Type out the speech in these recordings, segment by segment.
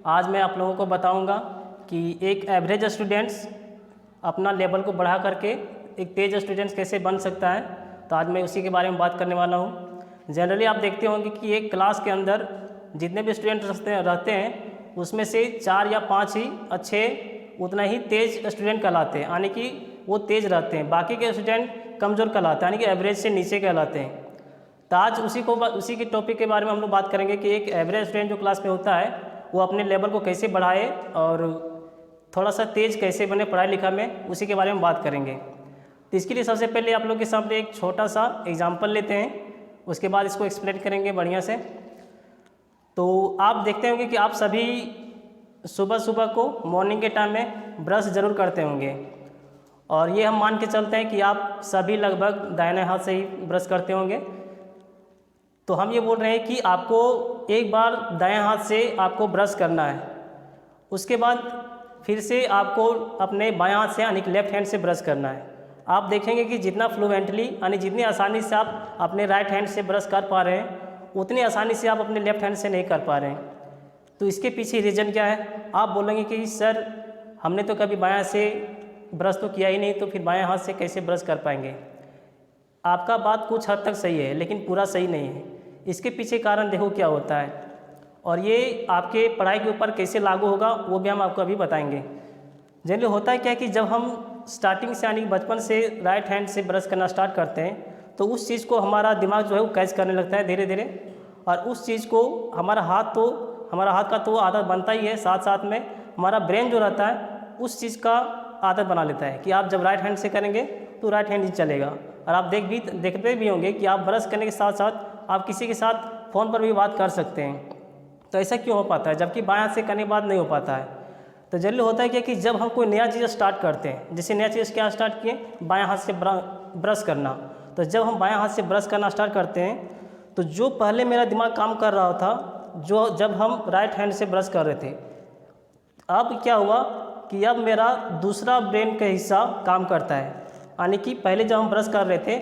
आज मैं आप लोगों को बताऊंगा कि एक एवरेज स्टूडेंट्स अपना लेवल को बढ़ा करके एक तेज स्टूडेंट्स कैसे बन सकता है। तो आज मैं उसी के बारे में बात करने वाला हूँ। जनरली आप देखते होंगे कि एक क्लास के अंदर जितने भी स्टूडेंट रहते हैं उसमें से 4 या 5 ही अच्छे उतना ही तेज स्टूडेंट कहलाते हैं, यानी कि वो तेज रहते हैं। बाकी के स्टूडेंट कमज़ोर कहलाते हैं, यानी कि एवरेज से नीचे कहलाते हैं। तो आज उसी के टॉपिक के बारे में हम लोग बात करेंगे कि एक एवरेज स्टूडेंट जो क्लास में होता है वो अपने लेवल को कैसे बढ़ाए और थोड़ा सा तेज़ कैसे बने पढ़ाई लिखा में, उसी के बारे में बात करेंगे। तो इसके लिए सबसे पहले आप लोग के सामने एक छोटा सा एग्जाम्पल लेते हैं, उसके बाद इसको एक्सप्लेन करेंगे बढ़िया से। तो आप देखते होंगे कि आप सभी सुबह सुबह को मॉर्निंग के टाइम में ब्रश ज़रूर करते होंगे, और ये हम मान के चलते हैं कि आप सभी लगभग दाहिने हाथ से ही ब्रश करते होंगे। तो हम ये बोल रहे हैं कि आपको एक बार दाएं हाथ से आपको ब्रश करना है, उसके बाद फिर से आपको अपने बाएं हाथ से यानी कि लेफ्ट हैंड से ब्रश करना है। आप देखेंगे कि जितना फ्लुएंटली यानी जितनी आसानी से आप अपने राइट हैंड से ब्रश कर पा रहे हैं उतनी आसानी से आप अपने लेफ्ट हैंड से नहीं कर पा रहे हैं। तो इसके पीछे रीज़न क्या है? आप बोलेंगे कि सर हमने तो कभी बायां से ब्रश तो किया ही नहीं, तो फिर बाएं हाथ से कैसे ब्रश कर पाएंगे? आपका बात कुछ हद तक सही है, लेकिन पूरा सही नहीं है। इसके पीछे कारण देखो क्या होता है, और ये आपके पढ़ाई के ऊपर कैसे लागू होगा वो भी हम आपको अभी बताएंगे। जनरली होता है क्या कि जब हम स्टार्टिंग से यानी बचपन से राइट हैंड से ब्रश करना स्टार्ट करते हैं तो उस चीज़ को हमारा दिमाग जो है वो कैच करने लगता है धीरे धीरे, और उस चीज़ को हमारा हाथ का तो आदत बनता ही है, साथ साथ में हमारा ब्रेन जो रहता है उस चीज़ का आदत बना लेता है कि आप जब राइट हैंड से करेंगे तो राइट हैंड ही चलेगा। और आप देखते भी होंगे कि आप ब्रश करने के साथ साथ आप किसी के साथ फ़ोन पर भी बात कर सकते हैं। तो ऐसा क्यों हो पाता है जबकि बाएं हाथ से करने के बाद नहीं हो पाता है? तो जनरली होता है क्या कि जब हम कोई नया चीज़ स्टार्ट करते हैं, जैसे नया चीज़ क्या स्टार्ट किए, बाएं हाथ से ब्रश करना। तो जब हम बाएं हाथ से ब्रश करना स्टार्ट करते हैं तो जो पहले मेरा दिमाग काम कर रहा था जब हम राइट हैंड से ब्रश कर रहे थे, अब क्या हुआ कि अब मेरा दूसरा ब्रेन का हिस्सा काम करता है। यानी कि पहले जब हम ब्रश कर रहे थे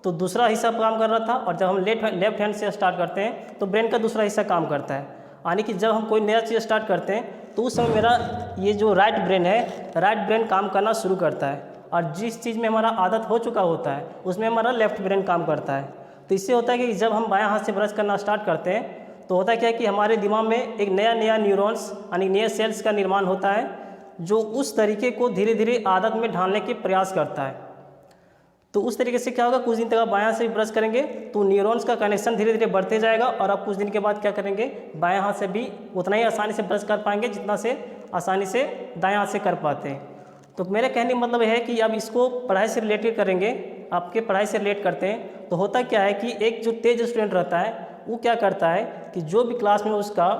तो दूसरा हिस्सा काम कर रहा था, और जब हम लेफ्ट हैंड से स्टार्ट करते हैं तो ब्रेन का दूसरा हिस्सा काम करता है। यानी कि जब हम कोई नया चीज़ स्टार्ट करते हैं तो उस समय मेरा ये जो राइट ब्रेन काम करना शुरू करता है, और जिस चीज़ में हमारा आदत हो चुका होता है उसमें हमारा लेफ्ट ब्रेन काम करता है। तो इससे होता है कि जब हम बायां हाथ से ब्रश करना स्टार्ट करते हैं तो होता है क्या कि हमारे दिमाग में एक नया न्यूरॉन्स यानी नए सेल्स का निर्माण होता है, जो उस तरीके को धीरे धीरे आदत में ढालने के प्रयास करता है। तो उस तरीके से क्या होगा, कुछ दिन तक आप बायां से ब्रश करेंगे तो न्यूरॉन्स का कनेक्शन धीरे धीरे बढ़ते जाएगा, और आप कुछ दिन के बाद क्या करेंगे, बाएं हाथ से भी उतना ही आसानी से ब्रश कर पाएंगे जितना से आसानी से दाएं हाथ से कर पाते हैं। तो मेरे कहने का मतलब है कि अब इसको पढ़ाई से रिलेटेड करेंगे, आपके पढ़ाई से रिलेट करते हैं। तो होता क्या है कि एक जो तेज स्टूडेंट रहता है वो क्या करता है कि जो भी क्लास में उसका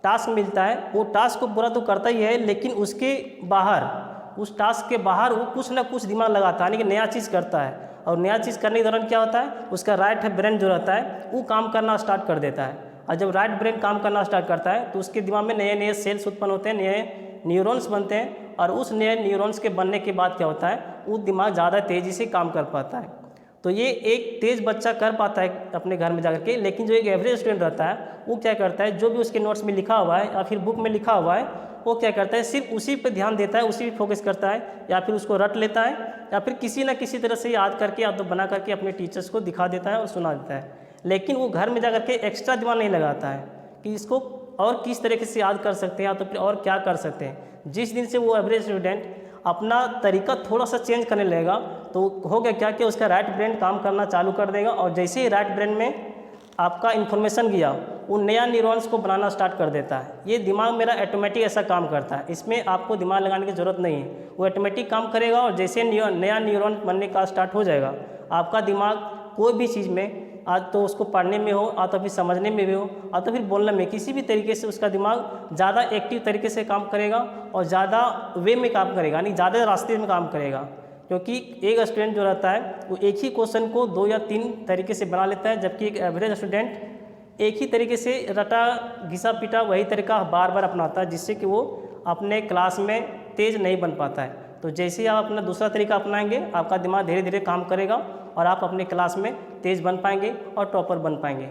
टास्क मिलता है वो टास्क को पूरा तो करता ही है, लेकिन उसके बाहर उस टास्क के बाहर वो कुछ ना कुछ दिमाग लगाता है, यानी कि नया चीज़ करता है। और नया चीज़ करने के दौरान क्या होता है, उसका राइट ब्रेन जो रहता है वो काम करना स्टार्ट कर देता है। और जब राइट ब्रेन काम करना स्टार्ट करता है तो उसके दिमाग में नए नए सेल्स उत्पन्न होते हैं, नए न्यूरॉन्स बनते हैं, और उस नए न्यूरॉन्स के बनने के बाद क्या होता है, वो दिमाग ज़्यादा तेज़ी से काम कर पाता है। तो ये एक तेज़ बच्चा कर पाता है अपने घर में जाकर के, लेकिन जो एक एवरेज स्टूडेंट रहता है वो क्या करता है, जो भी उसके नोट्स में लिखा हुआ है या फिर बुक में लिखा हुआ है वो क्या करता है, सिर्फ उसी पे ध्यान देता है, उसी पे फोकस करता है, या फिर उसको रट लेता है, या फिर किसी न किसी तरह से याद करके या तो बना करके अपने टीचर्स को दिखा देता है और सुना देता है। लेकिन वो घर में जा करके एक्स्ट्रा दिमाग नहीं लगाता है कि इसको और किस तरीके से याद कर सकते हैं या तो फिर और क्या कर सकते हैं। जिस दिन से वो एवरेज स्टूडेंट अपना तरीका थोड़ा सा चेंज करने लगेगा तो हो गया क्या कि उसका राइट ब्रेन काम करना चालू कर देगा, और जैसे ही राइट ब्रेन में आपका इन्फॉर्मेशन गया वो नया न्यूरॉन्स को बनाना स्टार्ट कर देता है। ये दिमाग मेरा ऑटोमेटिक ऐसा काम करता है, इसमें आपको दिमाग लगाने की ज़रूरत नहीं है, वो ऑटोमेटिक काम करेगा। और जैसे नया न्यूरॉन बनने का स्टार्ट हो जाएगा, आपका दिमाग कोई भी चीज़ में, आज तो उसको पढ़ने में हो, या तो फिर समझने में भी हो, या तो फिर बोलने में, किसी भी तरीके से उसका दिमाग ज़्यादा एक्टिव तरीके से काम करेगा और ज़्यादा वे में काम करेगा, यानी ज़्यादा रास्ते में काम करेगा। क्योंकि एक स्टूडेंट जो रहता है वो एक ही क्वेश्चन को 2 या 3 तरीके से बना लेता है, जबकि एक एवरेज स्टूडेंट एक ही तरीके से रटा घिसा पिटा वही तरीका बार बार अपनाता है, जिससे कि वो अपने क्लास में तेज़ नहीं बन पाता है। तो जैसे ही आप अपना दूसरा तरीका अपनाएंगे आपका दिमाग धीरे धीरे काम करेगा और आप अपने क्लास में तेज़ बन पाएंगे और टॉपर बन पाएंगे।